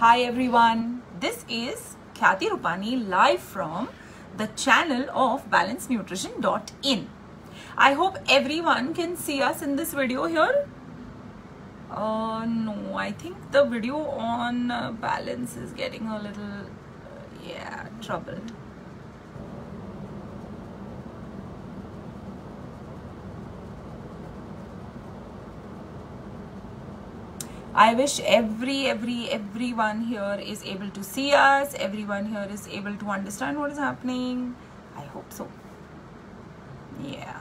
Hi everyone, this is Khyati Rupani live from the channel of balancenutrition.in. I hope everyone can see us in this video here. No, I think the video on balance is getting a little, troubled. I wish everyone here is able to see us, everyone here is able to understand what is happening. I hope so. Yeah.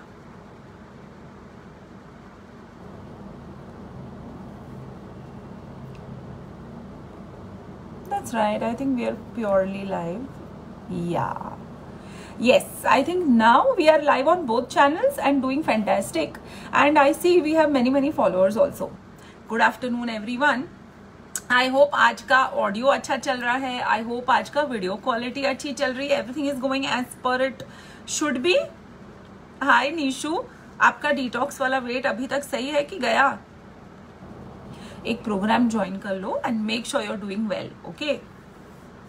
That's right. I think we are purely live. Yeah. Yes, I think now we are live on both channels and doing fantastic. And I see we have many followers also. Good afternoon everyone. I hope आज का audio अच्छा चल रहा है. I hope आज का video quality अच्छी चल रही है. Everything is going as per it should be. Hi Nishu, आपका डिटॉक्स वाला वेट अभी तक सही है कि गया? एक प्रोग्राम ज्वाइन कर लो and make sure you are doing well. Okay,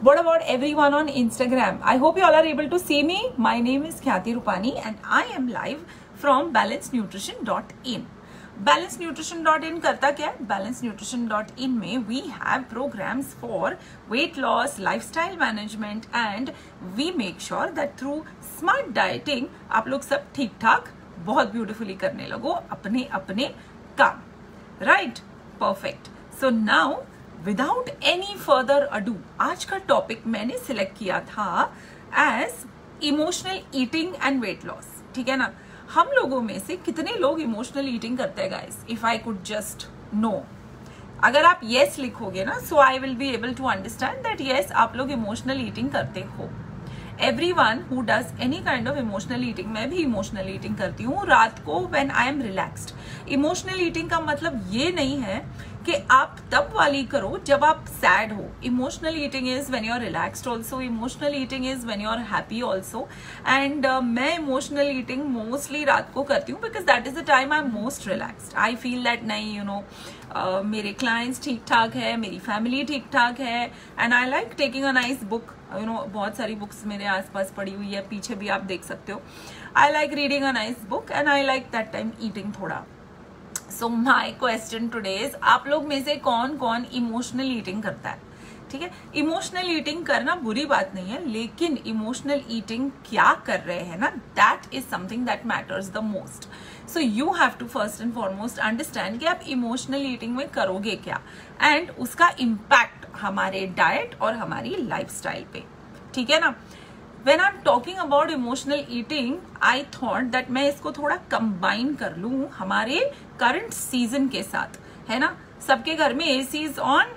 what about everyone on Instagram? I hope you all are able to see me. My name is Khyati Rupani and I am live from balancenutrition.in. balancenutrition.in करता क्या है? balancenutrition.in में we have programs for weight loss, lifestyle management and we make sure that through smart dieting आप लोग सब ठीक ठाक बहुत ब्यूटिफुली करने लगो अपने अपने काम. Right, perfect. So now without any further ado आज का टॉपिक मैंने सिलेक्ट किया था as emotional eating and weight loss. ठीक है ना? हम लोगों में से कितने लोग इमोशनल ईटिंग करते हैं guys? If I could just know. अगर आप यस लिखोगे ना, so I will be able to understand that yes आप लोग इमोशनल ईटिंग करते हो. Everyone who does any kind of emotional eating, मैं भी इमोशनल ईटिंग करती हूँ रात को when I am relaxed. Emotional eating का मतलब ये नहीं है कि आप तब वाली करो जब आप सैड हो. Emotional eating is when you are relaxed also. Emotional eating is when you are happy also. And मैं इमोशनल ईटिंग मोस्टली रात को करती हूँ because that is the time I am most relaxed. I feel that नहीं, you know, मेरे clients ठीक ठाक है, मेरी फैमिली ठीक ठाक है and I like taking a nice book. You know, बहुत सारी बुक्स मेरे आसपास पड़ी हुई है, पीछे भी आप देख सकते हो. I like reading a nice book and I like that time eating थोड़ा. सो माई क्वेश्चन टुडे इज, आप लोग में से कौन कौन इमोशनल ईटिंग करता है? ठीक है, इमोशनल ईटिंग करना बुरी बात नहीं है, लेकिन इमोशनल ईटिंग क्या कर रहे हैं ना, that is something that matters the most. So you have to first and foremost understand कि आप इमोशनल ईटिंग में करोगे क्या एंड उसका इम्पैक्ट हमारे डाइट और हमारी लाइफस्टाइल पे. ठीक है ना? When I'm talking about emotional eating, I thought that मैं इसको थोड़ा combine कर लूँ हमारे current season के साथ, है ना? सबके घर में AC is on,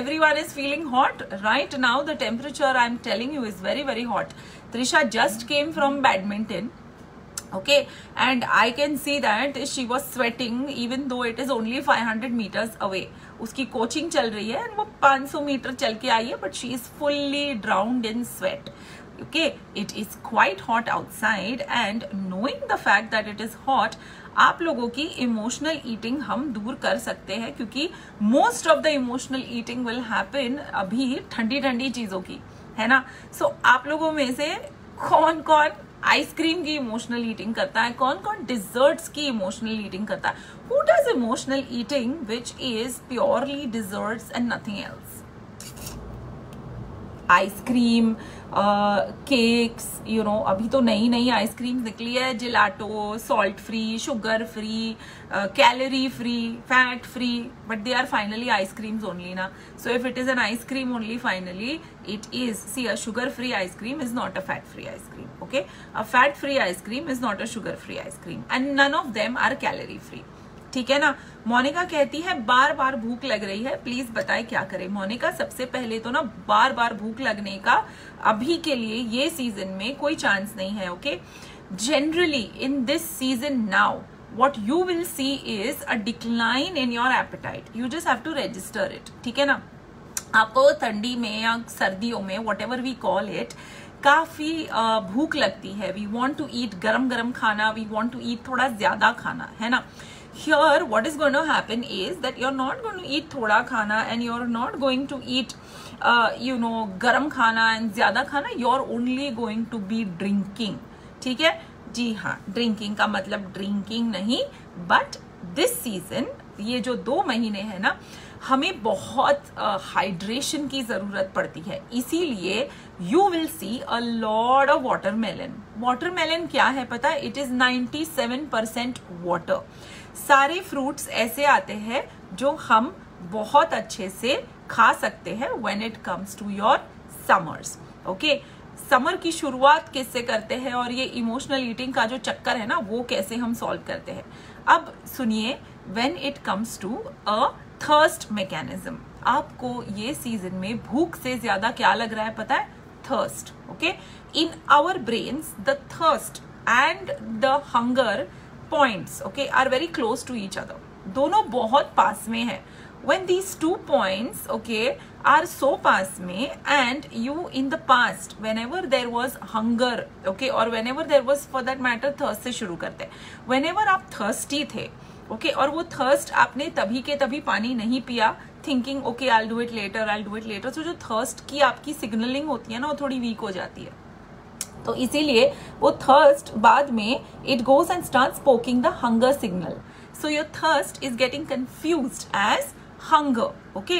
everyone is feeling hot. Right now the temperature I'm telling you is very hot. Trisha just came from badminton. Okay, and I can see that she was sweating even though it is only 500 meters away. उसकी coaching चल रही है and वो 500 metre चल के आई है, but she is fully drowned in sweat. Okay, it is quite hot outside and knowing the fact that it is hot, आप लोगों की इमोशनल ईटिंग हम दूर कर सकते हैं क्योंकि most of the emotional eating will happen अभी ठंडी चीजों की, है ना? सो आप लोगों में से कौन कौन आइसक्रीम की इमोशनल ईटिंग करता है, कौन कौन डिजर्ट्स की इमोशनल ईटिंग करता है? Who does emotional eating which is purely desserts and nothing else? Ice cream, cakes, you know, अभी तो नई आइसक्रीम निकली है, gelato, salt free, sugar free, calorie free, fat free, but they are finally ice creams only ना. So if it is an ice cream only, finally it is, see, a sugar free ice cream is not a fat free ice cream. Okay, a fat free ice cream is not a sugar free ice cream and none of them are calorie free. ठीक है ना? मोनिका कहती है बार भूख लग रही है, please बताए क्या करें. मोनिका, सबसे पहले तो ना बार भूख लगने का अभी के लिए ये सीजन में कोई चांस नहीं है. Okay, generally in this season now what you will see is a decline in your appetite. You just have to register it. ठीक है ना? आपको ठंडी में या सर्दियों में whatever we call it, काफी भूख लगती है. वी वॉन्ट टू ईट गरम खाना, वी वॉन्ट टू ईट थोड़ा ज्यादा खाना, है ना? Here what is going to happen is that you're not going to eat thoda khana and you're not going to eat garam khana and zyada khana. You're only going to be drinking. ठीक है जी हाँ, drinking का मतलब drinking नहीं, but this season, ये जो 2 महीने है ना, हमें बहुत हाइड्रेशन की जरूरत पड़ती है. इसीलिए you will see a lot of watermelon. Watermelon क्या है पता है? It is 97% water. सारे फ्रूट्स ऐसे आते हैं जो हम बहुत अच्छे से खा सकते हैं when it comes to your summers. Okay, summer की शुरुआत किससे करते हैं और ये इमोशनल ईटिंग का जो चक्कर है ना, वो कैसे हम सॉल्व करते हैं. अब सुनिए, when it comes to a thirst mechanism, आपको ये सीजन में भूख से ज्यादा क्या लग रहा है पता है? Thirst. Okay, in our brains the thirst and the hunger points okay are very close to each other. दोनों बहुत पास में है. When these 2 points okay are so pass में, and you in the past whenever there was hunger okay or whenever there was for that matter thirst से शुरू करते हैं, whenever आप thirsty थे okay और वो thirst आपने तभी के तभी पानी नहीं पिया thinking okay I'll do it later, so जो thirst की आपकी signaling होती है ना, वो थोड़ी weak हो जाती है. तो इसीलिए वो thirst बाद में it goes and starts poking the hunger signal, so your thirst is getting confused as hunger. okay,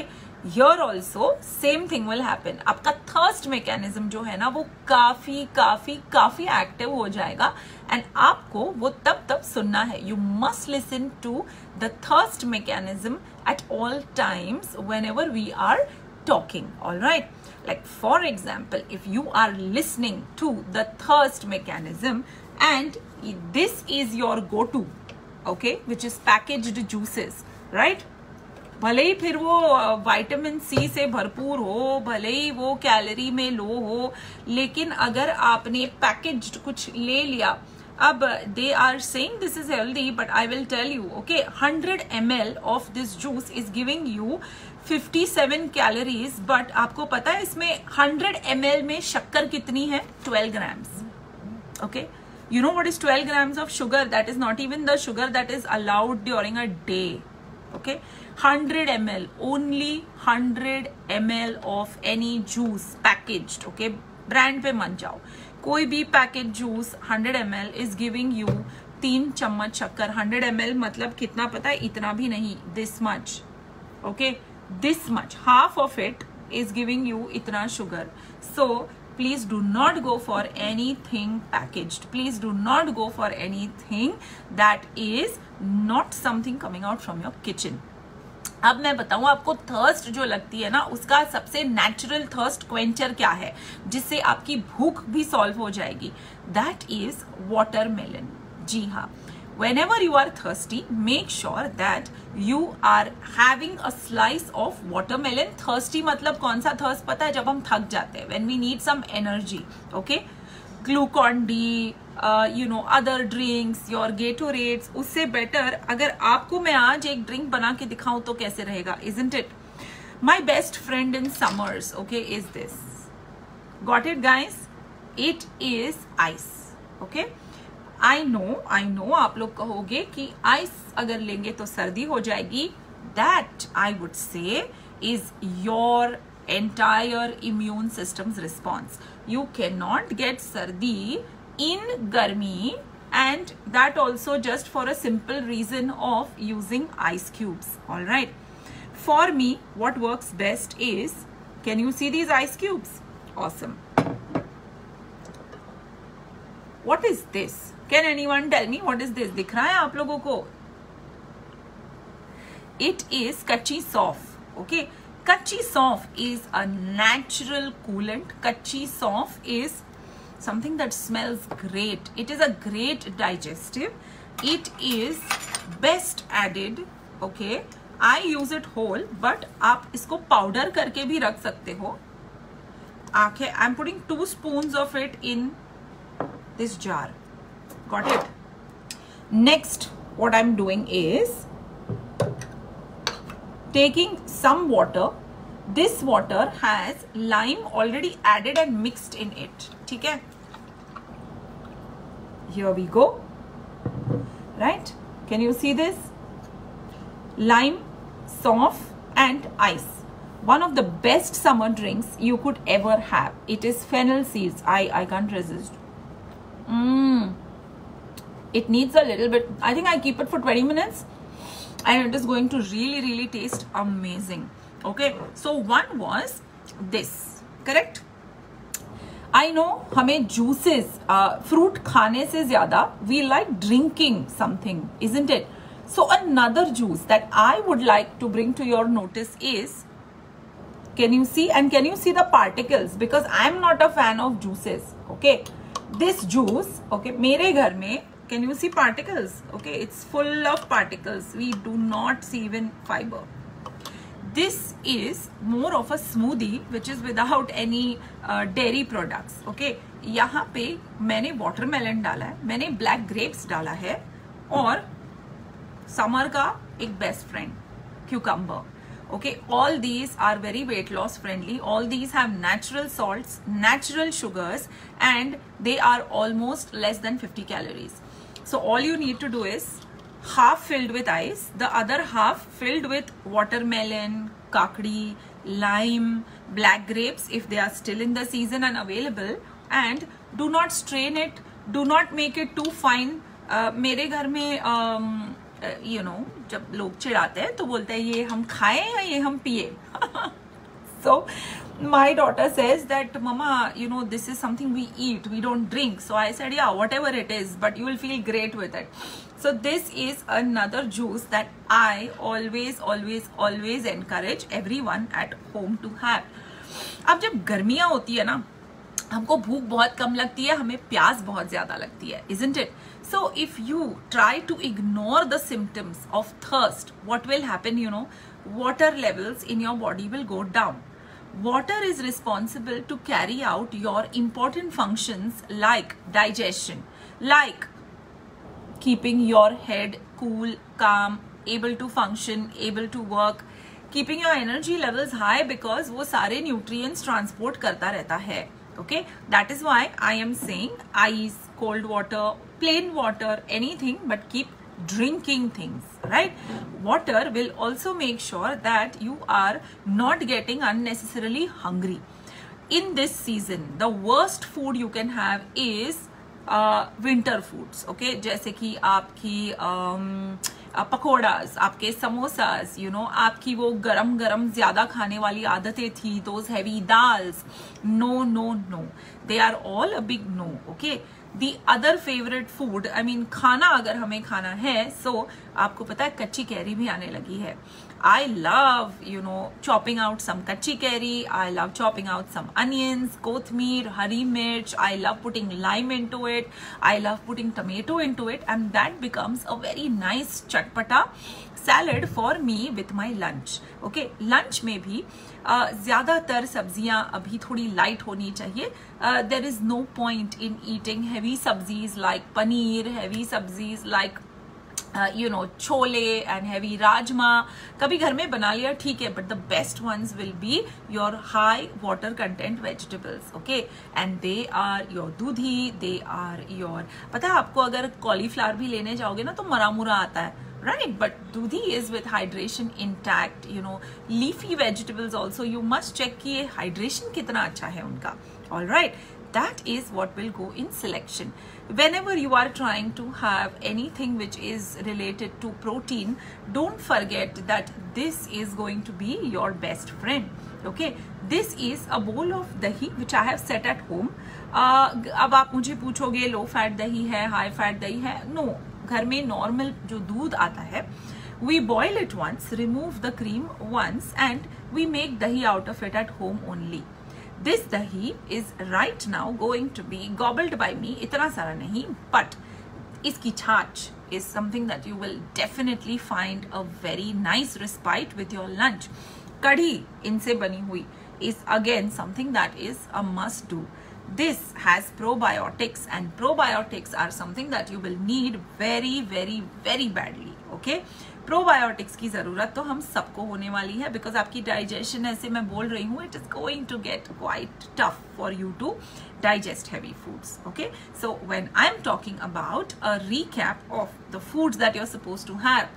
here also same thing will happen. आपका thirst mechanism जो है ना, वो काफी एक्टिव हो जाएगा एंड आपको वो तब सुनना है. you must listen to the thirst mechanism at all times whenever we are talking. all right, like for example, if you are listening to the thirst mechanism and this is your go-to okay, which is packaged juices, right? भले ही फिर वो vitamin C से भरपूर हो, भले ही वो calorie में लो हो, लेकिन अगर आपने पैकेज्ड कुछ ले लिया, अब they are saying this is healthy but I will tell you okay 100 ml of this juice is giving you 57 calories, but आपको पता है इसमें 100 ml में शक्कर कितनी है? 12 grams. Okay, you know what is 12 grams of sugar? That is not even the sugar that is allowed during a day. okay, 100 ml, only 100 ml of any juice packaged. okay, brand पे मत जाओ, कोई भी package juice 100 ml is giving you 3 चम्मच शक्कर. 100 ml मतलब कितना पता है? इतना भी नहीं, this much. okay, this much, half of it is giving you इतना sugar. so please do not go for anything packaged. Please do not go for anything that is not something coming out from your kitchen. अब मैं बताऊं आपको, thirst जो लगती है ना, उसका सबसे नेचुरल थर्स्ट क्वेंचर क्या है जिससे आपकी भूख भी सॉल्व हो जाएगी? That is watermelon. जी हाँ, whenever you are thirsty, make sure that you are having a slice of watermelon. thirsty मतलब कौन सा थर्स्ट पता है? जब हम थक जाते हैं, when we need some energy. okay, Glucon D, other drinks, your Gatorades, उससे बेटर अगर आपको मैं आज एक ड्रिंक बना के दिखाऊं तो कैसे रहेगा? isn't it? My best friend in summers okay is this. got it guys? it is ice. okay, I know आप लोग कहोगे कि आइस अगर लेंगे तो सर्दी हो जाएगी. That I would say is your entire immune system's response. You cannot get सर्दी in गर्मी, and that also just for a simple reason of using ice cubes. all right, for me what works best is, can you see these ice cubes? awesome. what is this? Can anyone tell me what is this? दिख रहा है आप लोगों को? It is कच्ची सौंफ. Okay, कच्ची सौंफ is a natural coolant. कच्ची सौंफ is something that smells great. It is a great digestive. It is best added. Okay, I use it whole, but आप इसको पाउडर करके भी रख सकते हो. Okay, I'm putting 2 spoons of it in this jar. got it? Next what I'm doing is taking some water. This water has lime already added and mixed in it. ठीक है? Here we go. Right? Can you see this? lime, soft, and ice. One of the best summer drinks you could ever have. It is fennel seeds. I can't resist. It needs a little bit. I think I keep it for 20 minutes and it is going to really taste amazing. Okay, so one was this, correct? I know हमें juices, fruit खाने से ज़्यादा we like drinking something, isn't it? So another juice that I would like to bring to your notice is, can you see? And can you see the particles? Because I'm not a fan of juices. Okay, this juice, okay, मेरे घर में, can you see particles? Okay, it's full of particles. We do not see even fiber. This is more of a smoothie which is without any dairy products. Okay, यहाँ पे मैंने watermelon डाला है, मैंने black grapes डाला है और summer का एक best friend cucumber. Okay, all these are very weight loss friendly. All these have natural salts, natural sugars, and they are almost less than 50 calories. So all you need to do is half filled with ice, the other half filled with watermelon, kakdi, lime, black grapes if they are still in the season and available, and do not strain it, do not make it too fine. मेरे घर में you know, जब लोग चिढ़ाते हैं तो बोलते हैं ये हम खाएं या ये हम पिए. So my daughter says that, Mama, you know, this is something we eat, we don't drink. So I said, yeah, whatever it is, but you will feel great with it. So this is another juice that I always encourage everyone at home to have. अब जब गर्मियाँ होती है ना, हमको भूख बहुत कम लगती है, हमें प्यास बहुत ज़्यादा लगती है, isn't it? So if you try to ignore the symptoms of thirst, what will happen, you know, water levels in your body will go down. Water is responsible to carry out your important functions like digestion, like keeping your head cool, calm, able to function, able to work, keeping your energy levels high because वो सारे nutrients transport करता रहता है. Okay, that is why I am saying ice, cold water, plain water, anything, but keep drinking things, right? Water will also make sure that you are not getting unnecessarily hungry. In this season, the worst food you can have is winter foods, okay? जैसे कि आपकी पकोड़ास, आपके samosas, you know, आपकी वो गरम गरम ज़्यादा खाने वाली आदतें थी, those heavy dals, no, they are all a big no, okay? The other favorite food, I mean, खाना अगर हमें खाना है, so आपको पता है कच्ची कैरी भी आने लगी है. I love, you know, chopping out some kachi curry. I love chopping out some onions, kothmeer, hari mirch. I love putting lime into it. I love putting tomato into it, and that becomes a very nice chatpata salad for me with my lunch. Okay, lunch में भी ज़्यादातर सब्जियाँ अभी थोड़ी light होनी चाहिए. There is no point in eating heavy sabzis like paneer, heavy sabzis like you know, chole and heavy rajma. कभी घर में बना लिया ठीक है, but the best ones will be your high water content vegetables, okay? And they are your Dudhi, they are your, पता है आपको अगर cauliflower भी लेने जाओगे ना तो मरा मुरा आता है, right? But Dudhi is with hydration intact, you know. Leafy vegetables also you must check कि ये hydration कितना अच्छा है उनका, all right? That is what will go in selection. Whenever you are trying to have anything which is related to protein, don't forget that this is going to be your best friend. Okay, this is a bowl of dahi which I have set at home. अब आप मुझे पूछोगे low fat दही है, high fat दही है? No, घर में normal जो दूध आता है, we boil it once, remove the cream once, and we make dahi out of it at home only. This dahi is right now going to be gobbled by me, इतना सारा नहीं, but इसकी छाछ is something that you will definitely find a very nice respite with your lunch. कढ़ी इनसे बनी हुई is again something that is a must do. This has probiotics, and probiotics are something that you will need very, very, very badly. Okay? Probiotics की ज़रूरत तो हम सबको होने वाली है, बिकॉज आपकी डाइजेशन ऐसे मैं बोल रही हूँ, it is going to get quite tough for you to digest heavy foods. Okay, so when I'm talking about a recap of the foods that you're supposed to have,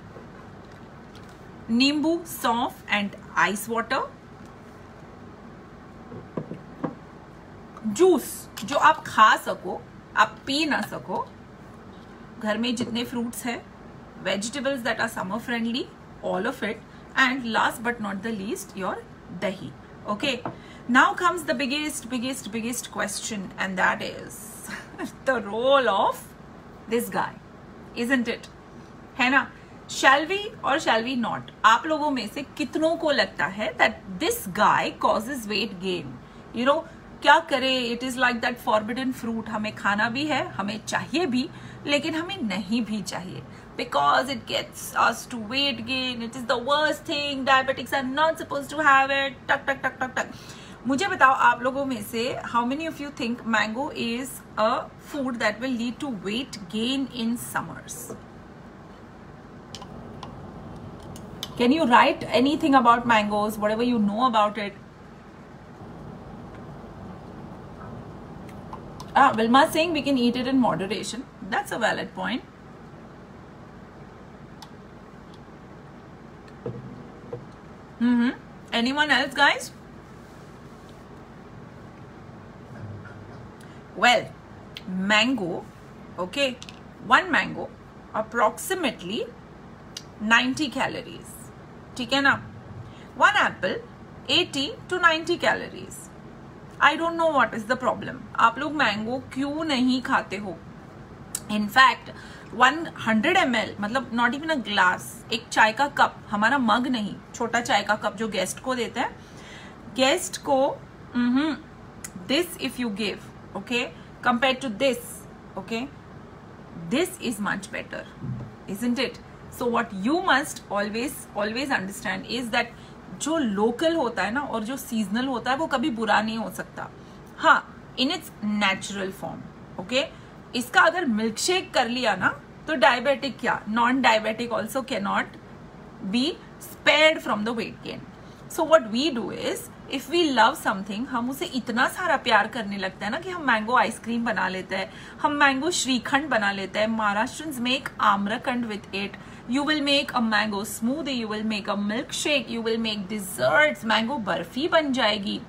नींबू, सौंफ and ice water. Juice जो आप खा सको, आप P ना सको, घर में जितने फ्रूट्स हैं, vegetables that are summer friendly, all of it, and last but not the least, your dahi. Okay, now comes the biggest question, and that is the role of this guy, isn't it? है ना? Shall we or shall we not? आप लोगों में से कितनों को लगता है that this guy causes weight gain? You know, क्या करे? It is like that forbidden fruit. हमें खाना भी है, हमें चाहिए भी, लेकिन हमें नहीं भी चाहिए, because it gets us to weight gain. It is the worst thing. Diabetics are not supposed to have it. टक टक टक टक टक. मुझे बताओ आप लोगों में से how many of you think mango is a food that will lead to weight gain in summers? Can you write anything about mangoes, whatever you know about it? Vilma saying we can eat it in moderation. That's a valid point. Anyone else, guys? Well, mango, okay, one mango approximately 90 calories. ठीक है ना? One apple 80 to 90 calories. I don't know what is the problem. आप लोग mango क्यों नहीं खाते हो? In fact, 100 ml मतलब नॉट इवन अ ग्लास, एक चाय का कप, हमारा मग नहीं, छोटा चाय का कप जो गेस्ट को देते हैं, गेस्ट को this if you give, okay, compare to this, okay, this is much better, isn't it? So what you must always understand is that जो लोकल होता है ना और जो सीजनल होता है वो कभी बुरा नहीं हो सकता, हाँ, in its natural form, okay. इसका अगर मिल्क शेक कर लिया ना तो डायबिटिक क्या, non diabetic also cannot be spared from the weight gain. So what we do is, if we love something, हम उसे इतना सारा प्यार करने लगता है ना कि हम मैंगो आइसक्रीम बना लेते हैं, हम मैंगो श्रीखंड बना लेते हैं, Maharashtrians make amrakhand with it, you will make a mango smoothie, you will make a milkshake, you will make desserts, mango barfi बन जाएगी,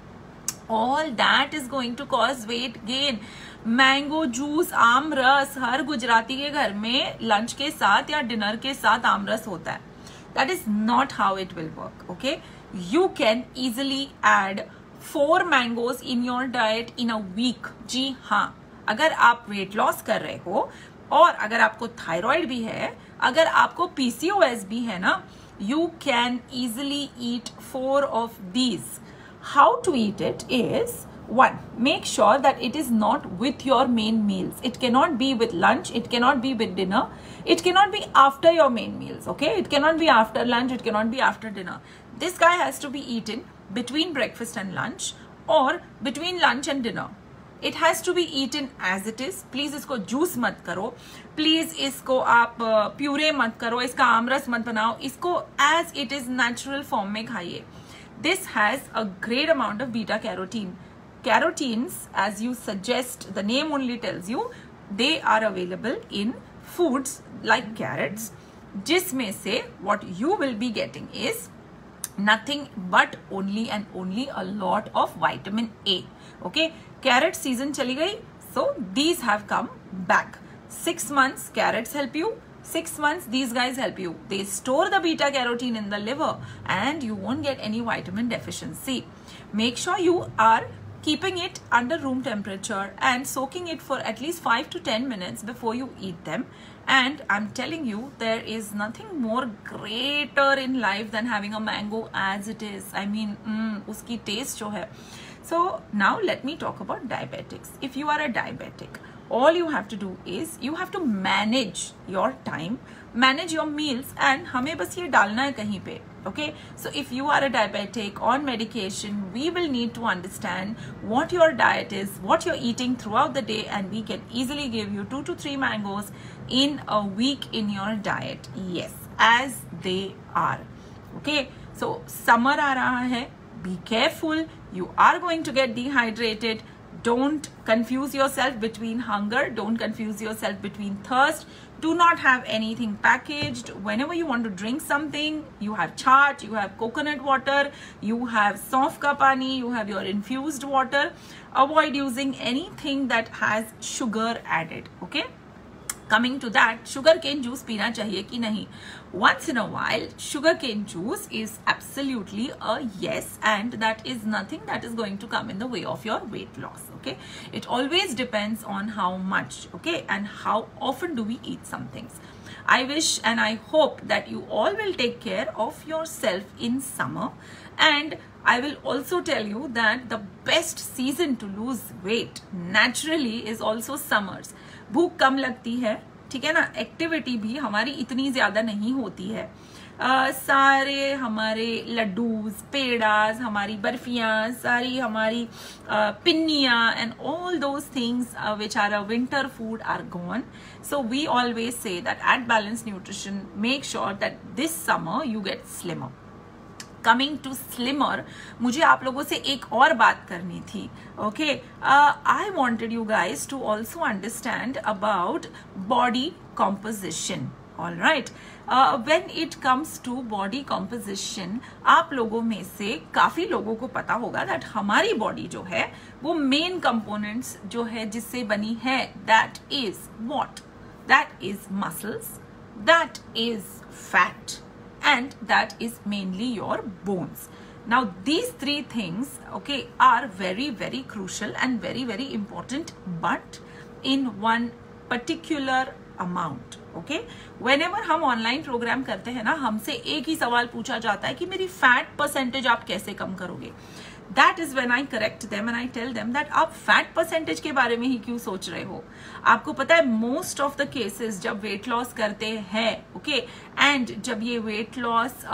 all that is going to cause weight gain. Mango juice, आम रस, हर गुजराती के घर में लंच के साथ या डिनर के साथ आम रस होता है. That is not how it will work, okay? You can easily add 4 mangoes in your diet in a week. जी हाँ, अगर आप वेट लॉस कर रहे हो और अगर आपको थायराइड भी है, अगर आपको PCOS भी है ना, you can easily eat 4 of these. How to eat it is, 1, make sure that it is not with your main meals. It cannot be with lunch, it cannot be with dinner, it cannot be after your main meals, okay? It cannot be after lunch, it cannot be after dinner. This guy has to be eaten between breakfast and lunch or between lunch and dinner. It has to be eaten as it is. Please इसको juice मत करो, please इसको आप puree मत करो, इसका आमरस मत बनाओ, इसको as it is natural form में खाइए. This has a great amount of beta carotene. Carotenes, as you suggest, the name only tells you, they are available in foods like carrots, जिसमें से what you will be getting is nothing but only and only a lot of vitamin A. Okay, carrot season चली गई, so these have come back. 6 months carrots help you, 6 months these guys help you. They store the beta carotene in the liver and you won't get any vitamin deficiency. Make sure you are keeping it under room temperature and soaking it for at least 5 to 10 minutes before you eat them. And I'm telling you, there is nothing more greater in life than having a mango as it is. I mean, uski taste jo hai. So now let me talk about diabetics. If you are a diabetic, all you have to do is you have to manage your time, manage your meals, and हमें बस ये डालना है कहीं पे. Okay, so if you are a diabetic on medication, we will need to understand what your diet is, what you're eating throughout the day, and we can easily give you 2 to 3 mangoes in a week in your diet. Yes, as they are. Okay, so summer आ रहा है, be careful, you are going to get dehydrated. Don't confuse yourself between hunger. Don't confuse yourself between thirst. Do not have anything packaged. Whenever you want to drink something, you have chaat, you have coconut water, you have sauf ka pani, you have your infused water. Avoid using anything that has sugar added. Okay? Coming to that, sugarcane juice पीना चाहिए कि नहीं? Once in a while, sugarcane juice is absolutely a yes, and that is nothing that is going to come in the way of your weight loss. Okay, it always depends on how much, okay, and how often do we eat some things. I wish and I hope that you all will take care of yourself in summer, and I will also tell you that the best season to lose weight naturally is also summers. भूख कम लगती है, ठीक है ना, activity भी हमारी इतनी ज्यादा नहीं होती है, सारे हमारे लड्डूज, पेड़ाज, हमारी बर्फियां, सारी हमारी पिन्नियां and all those things which are a winter food are gone. So we always say that at Balanced Nutrition, make sure that this summer you get slimmer. Coming to slimmer, मुझे आप लोगों से एक और बात करनी थी. Okay, I wanted you guys to also understand about body composition. All right, when it comes to body composition, आप लोगों में से काफी लोगों को पता होगा that हमारी body जो है वो main components जो है जिससे बनी है, that is what? That is muscles, that is fat, and that is mainly your bones. Now these three things, okay, are very very crucial and very very important, but in one particular amount. Okay, whenever हम online programme करते हैं ना, हमसे एक ही सवाल पूछा जाता है कि मेरी फैट परसेंटेज आप कैसे कम करोगे. That is when I correct them and I tell them that आप फैट परसेंटेज के बारे में ही क्यों सोच रहे हो. आपको पता है मोस्ट ऑफ द केसेस जब वेट लॉस करते हैं, ओके, एंड जब ये वेट लॉस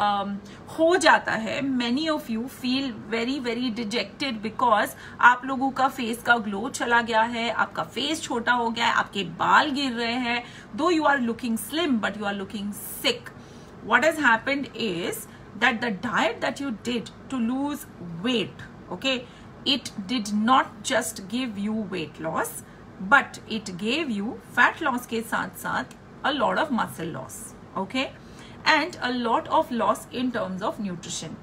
हो जाता है, many of you feel very very dejected because आप लोगों का फेस का ग्लो चला गया है, आपका फेस छोटा हो गया है, आपके बाल गिर रहे हैं. Though you are looking slim but you are looking sick. What has happened is that the diet that you did to lose weight, okay, it did not just give you weight loss, but it gave you fat loss के साथ साथ a lot of muscle loss, okay, and a lot of loss in terms of nutrition.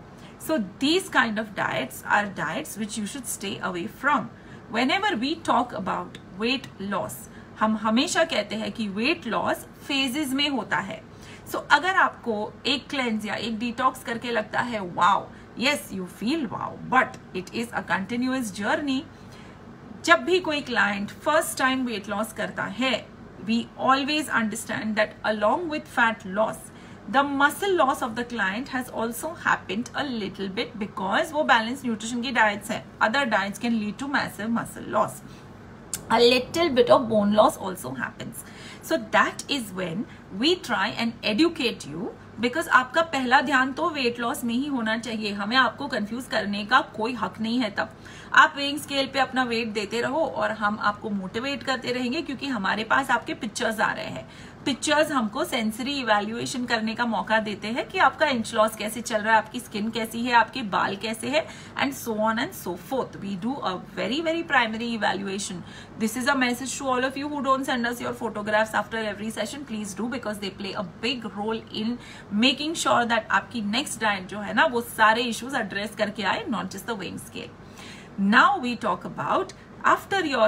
So these kind of diets are diets which you should stay away from. Whenever we talk about weight loss, हम हमेशा कहते हैं कि weight loss phases में होता है. So अगर आपको एक क्लेंज या एक डिटॉक्स करके लगता है wow, yes you feel wow, but it is a continuous journey. जब भी कोई client first time weight loss करता है, we always understand that along with fat loss the muscle loss of the client has also happened a little bit because वो balance nutrition की diets है. Other diets can lead to massive muscle loss. A little bit of bone loss also happens. So that is when we try and educate you, because आपका पहला ध्यान तो weight loss में ही होना चाहिए. हमें आपको कंफ्यूज करने का कोई हक नहीं है. तब आप वेइंग स्केल पे अपना वेट देते रहो और हम आपको मोटिवेट करते रहेंगे, क्योंकि हमारे पास आपके पिक्चर्स आ रहे हैं. पिक्चर्स हमको सेंसरी इवैल्यूएशन करने का मौका देते हैं कि आपका इंच लॉस कैसे चल रहा है, आपकी स्किन कैसी है, आपके बाल कैसे है, and so on and so forth. We do a very very primary evaluation. This is a message to all of you who don't send us your photographs after every session. Please do, because they play a big role in making sure that आपकी next diet जो है ना वो सारे issues address करके आए, not just the weighing scale. Now we talk about after your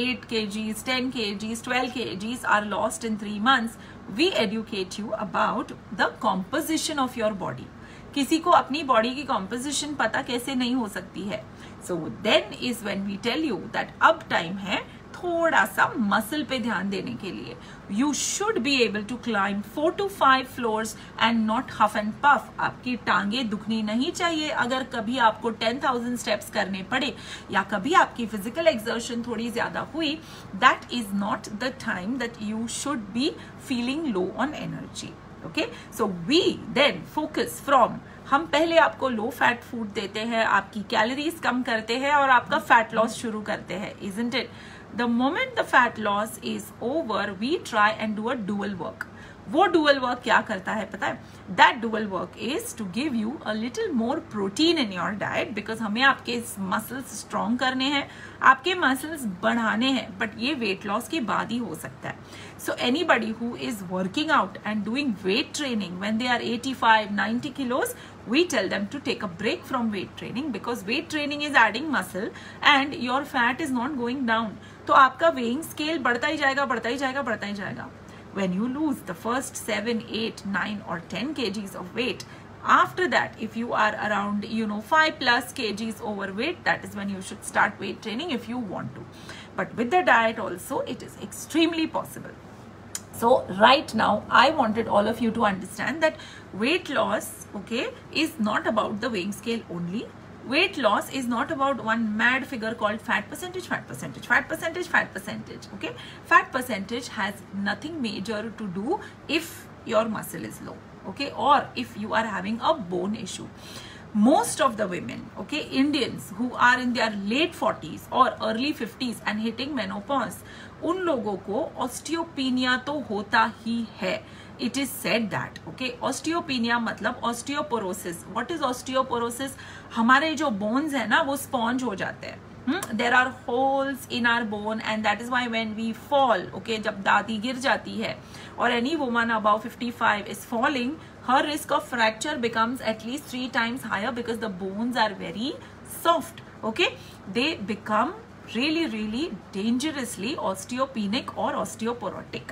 8 kgs, 10 kgs, 12 kgs are lost in 3 months, we educate you about the composition of your body. किसी को अपनी बॉडी की composition पता कैसे नहीं हो सकती है. So then is when we tell you that अब टाइम है थोड़ा सा मसल पे ध्यान देने के लिए. You should be able to climb 4 to 5 floors and not huff and puff. आपकी टांगे दुखनी नहीं चाहिए अगर कभी आपको 10,000 steps करने पड़े या कभी आपकी physical exertion थोड़ी ज्यादा हुई. That is not the time that you should be feeling low on energy. Okay, so we then focus from, हम पहले आपको लो फैट फूड देते हैं, आपकी कैलोरीज कम करते हैं और आपका फैट लॉस शुरू करते हैं, isn't it? The moment the fat loss is over, we try and do a dual work. वो डुअल वर्क क्या करता है पता है? That dual work is to give you a little more protein in your diet, because हमें आपके muscles strong करने हैं, आपके मसल्स बढ़ाने हैं, बट ये वेट लॉस के बाद ही हो सकता है. So anybody who is working out and doing weight training when they are 85-90 kilos, we tell them to take a break from weight training, because weight training is adding muscle and your fat is not going down. तो आपका weighing scale बढ़ता ही जाएगा, बढ़ता ही जाएगा, बढ़ता ही जाएगा. When you lose the first 7, 8, 9 or 10 kgs of weight, after that, if you are around 5+ kgs overweight, that is when you should start weight training if you want to. But with the diet also, it is extremely possible. So right now, I wanted all of you to understand that weight loss, okay, is not about the weighing scale only. Weight loss is not about one mad figure called fat percentage, fat percentage, fat percentage, fat percentage, okay? Fat percentage has nothing major to do if your muscle is low, okay? Or if you are having a bone issue. Most of the women, okay, Indians who are in their late 40s or early 50s and hitting menopause, उन लोगों को osteopenia तो होता ही है. It is said that, okay, osteopenia मतलब osteoporosis. What is osteoporosis? हमारे जो bones है ना वो sponge हो जाते हैं. There are holes in our bone and that is why when we fall, okay, जब दादी गिर जाती है or any woman above 55 is falling, her risk of fracture becomes at least 3 times higher because the bones are very soft, okay? They become really dangerously osteopenic or osteoporotic.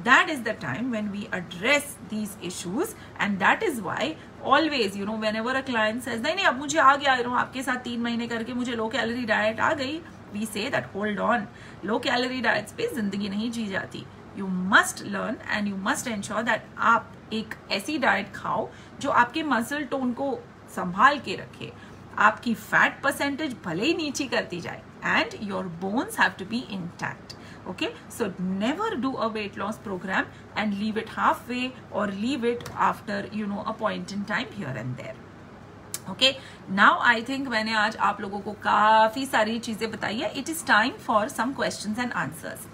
That is the time when we address these issues, and that is why always, whenever a client says नहीं अब मुझे आ गया, आपके साथ 3 महीने करके मुझे low calorie diet आ गई, we say that hold on, low calorie diets पे जिंदगी नहीं जी जाती. You must learn and you must ensure that आप एक ऐसी डाइट खाओ जो आपके मसल टोन को संभाल के रखे, आपकी फैट परसेंटेज भले ही नीचे करती जाए, and your bones have to be intact. Okay, so never do a weight loss program and leave it halfway or leave it after a point in time here and there. Okay, now I think मैंने आज आप लोगों को काफी सारी चीजें बताई है. It is time for some questions and answers.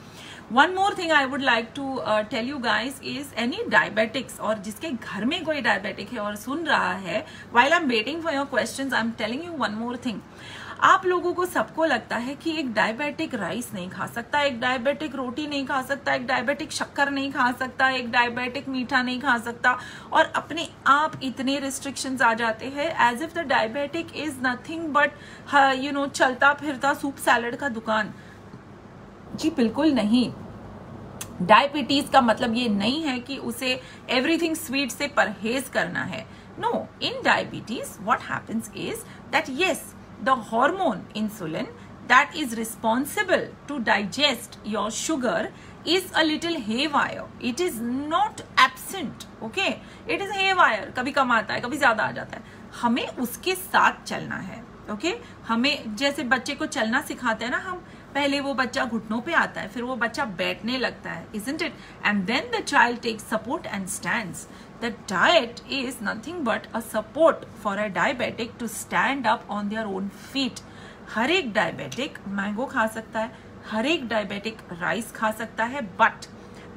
One more thing I would like to tell you guys is any diabetics और जिसके घर में कोई diabetic है और सुन रहा है, while I'm waiting for your questions, I'm telling you one more thing. आप लोगों को सबको लगता है कि एक डायबिटिक राइस नहीं खा सकता, एक डायबिटिक रोटी नहीं खा सकता, एक डायबिटिक शक्कर नहीं खा सकता, एक डायबिटिक मीठा नहीं खा सकता, और अपने आप इतने रिस्ट्रिक्शंस आ जाते हैं as if the diabetic is nothing but चलता फिरता सूप सैलड का दुकान. जी बिल्कुल नहीं. डायबिटीज का मतलब ये नहीं है कि उसे एवरीथिंग स्वीट से परहेज करना है. No, in diabetes what happens is that yes, the hormone insulin that is responsible to digest your sugar is a little haywire. It is not absent, okay? It is haywire. कभी कम आता है, कभी ज्यादा आ जाता है. हमें उसके साथ चलना है, okay? हमें जैसे बच्चे को चलना सिखाते हैं ना हम, पहले वो बच्चा घुटनों पे आता है, फिर वो बच्चा बैठने लगता है, isn't it? And then the child takes support and stands. The diet is nothing but a support for a diabetic to stand up on their own feet. हर एक डायबिटिक मैंगो खा सकता है, हर एक डायबिटिक राइस खा सकता है, but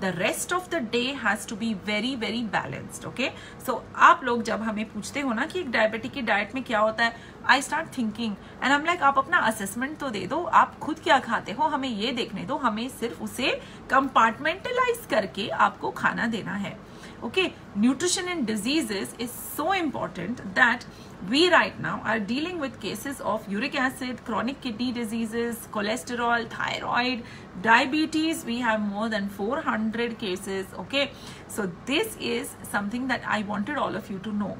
the rest of the day has to be very balanced, okay? So आप लोग जब हमें पूछते हो ना कि एक डायबिटिक की डाइट में क्या होता है, I start thinking and I'm like, आप अपना असेसमेंट तो दे दो, आप खुद क्या खाते हो हमें ये देखने दो, हमें सिर्फ उसे कंपार्टमेंटलाइज करके आपको खाना देना है. Okay, nutrition in diseases is so important that we right now are dealing with cases of uric acid, chronic kidney diseases, cholesterol, thyroid, diabetes. We have more than 400 cases. Okay, so this is something that I wanted all of you to know.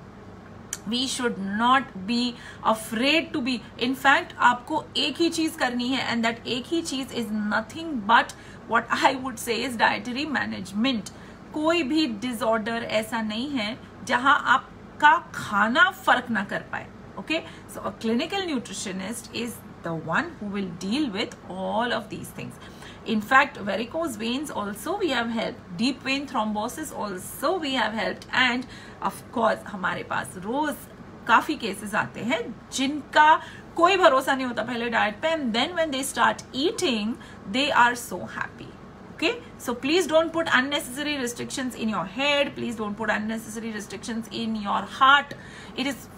We should not be afraid to be. In fact, आपको एक ही चीज करनी है, and that एक ही चीज is nothing but what I would say is dietary management. कोई भी disorder ऐसा नहीं है जहां आपका खाना फर्क ना कर पाए. Okay, so a clinical nutritionist is the one who will deal with all of these things. In fact, varicose veins also we have helped, deep vein thrombosis also we have helped, and of course हमारे पास रोज काफी cases आते हैं जिनका कोई भरोसा नहीं होता पहले डाइट पे, and then when they start eating they are so happy. Okay, so please don't put unnecessary restrictions in your head. Please don't put unnecessary restrictions in your heart.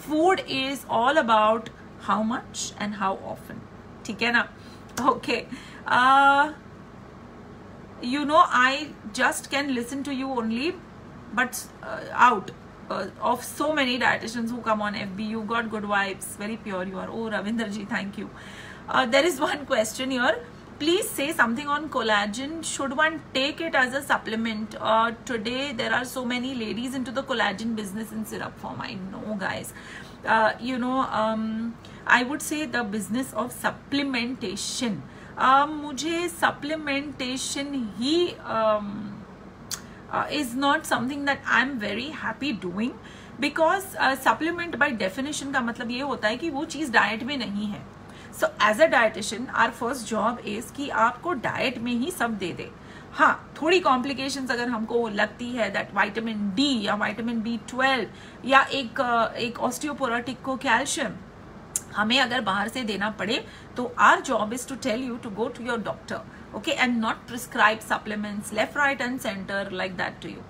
Food is all about how much and how often. ठीक है ना? Okay. You know, I just can listen to you only, but out of so many dietitians who come on FB. You got good vibes, very pure you are. Oh, Ravinder ji, thank you. There is one question here. Please say something on collagen. Should one take it as a supplement? Today there are so many ladies into the collagen business in syrup form. I know, guys. You know, I would say the business of supplementation. मुझे supplementation he is not something that I'm very happy doing, because supplement by definition का मतलब ये होता है कि वो चीज़ diet में नहीं है. So as a dietitian, our first job is कि आपको डाइट में ही सब दे दे. हाँ, थोड़ी कॉम्प्लिकेशंस अगर हमको लगती है दैट विटामिन डी या विटामिन B12 या एक ऑस्टियोपोरोटिक को कैल्शियम हमें अगर बाहर से देना पड़े, तो our job is to tell you to go to your doctor, okay, and not prescribe supplements left, right and center like that to you.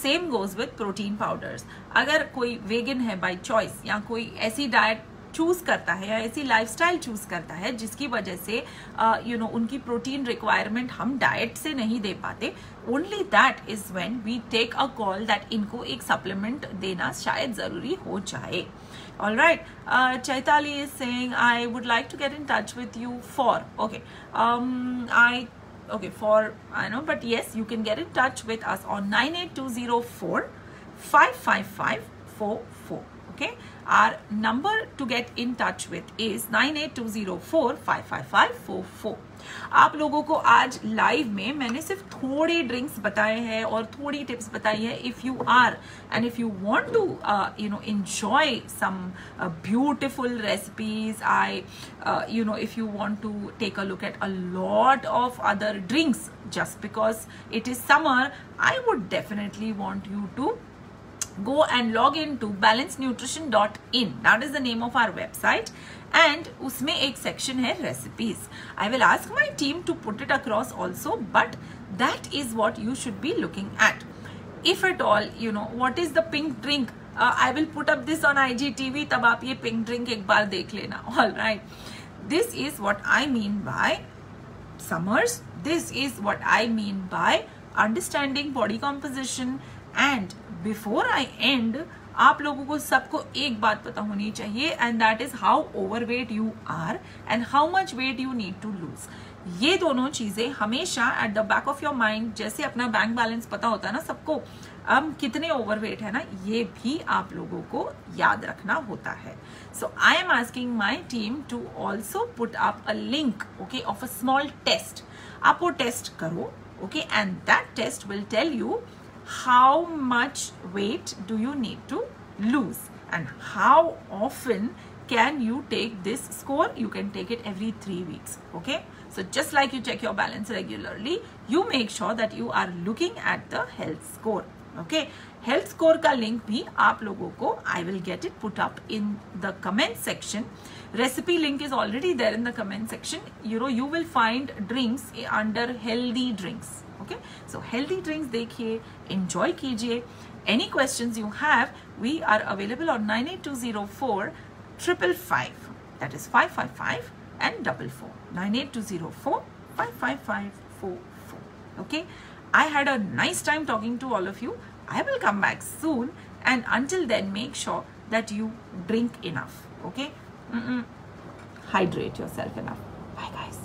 Same goes with protein powders. अगर कोई वेगन है by choice या कोई ऐसी diet choose करता है या ऐसी लाइफस्टाइल चूज करता है जिसकी वजह से यू नो उनकी प्रोटीन रिक्वायरमेंट हम डाइट से नहीं दे पाते, only that is when we take a call that इनको एक सप्लीमेंट देना शायद जरूरी हो जाए. All right, Chaitali is saying I would like to get in touch with you for I know, but yes, you can get in touch with us on 98204 555 44. Okay, our number to get in touch with is 98204 555 44. आप लोगों को आज live में मैंने सिर्फ थोड़े drinks बताए हैं और थोड़ी टिप्स बताई है. If you are and if you want to you know enjoy some beautiful recipes, you know, if you want to take a look at a lot of other drinks just because it is summer, I would definitely want you to go and log into balancenutrition.in. That is the name of our website, and उसमें एक section है recipes. I will ask my team to put it across also, but that is what you should be looking at. If at all, you know, what is the pink drink? I will put up this on IGTV. तब आप ये pink drink एक बार देख लेना. All right. This is what I mean by summers. This is what I mean by understanding body composition. And before I end, आप लोगों को सबको एक बात पता होनी चाहिए, and that is how overweight you are and how much weight you need to lose. ये दोनों चीजें हमेशा at the back of your mind, जैसे अपना बैंक बैलेंस पता होता है ना सबको, हम कितने ओवरवेट है ना, ये भी आप लोगों को याद रखना होता है. So I am asking my team to also put up a link, okay, of a small test. आप वो टेस्ट करो, okay, and that test will tell you how much weight do you need to lose and how often can you take this score. You can take it every 3 weeks, okay? So just like you check your balance regularly, you make sure that you are looking at the health score, okay? Health score का link भी आप लोगों को, I will get it put up in the comment section. Recipe link is already there in the comment section. You know, you will find drinks under healthy drinks. Okay, so healthy drinks देखिए, enjoy कीजिए. Any questions you have, we are available on 98204 555. That is 555 and 44. 98204 555 44. Okay, I had a nice time talking to all of you. I will come back soon, and until then, make sure that you drink enough. Okay, hydrate yourself enough. Bye, guys.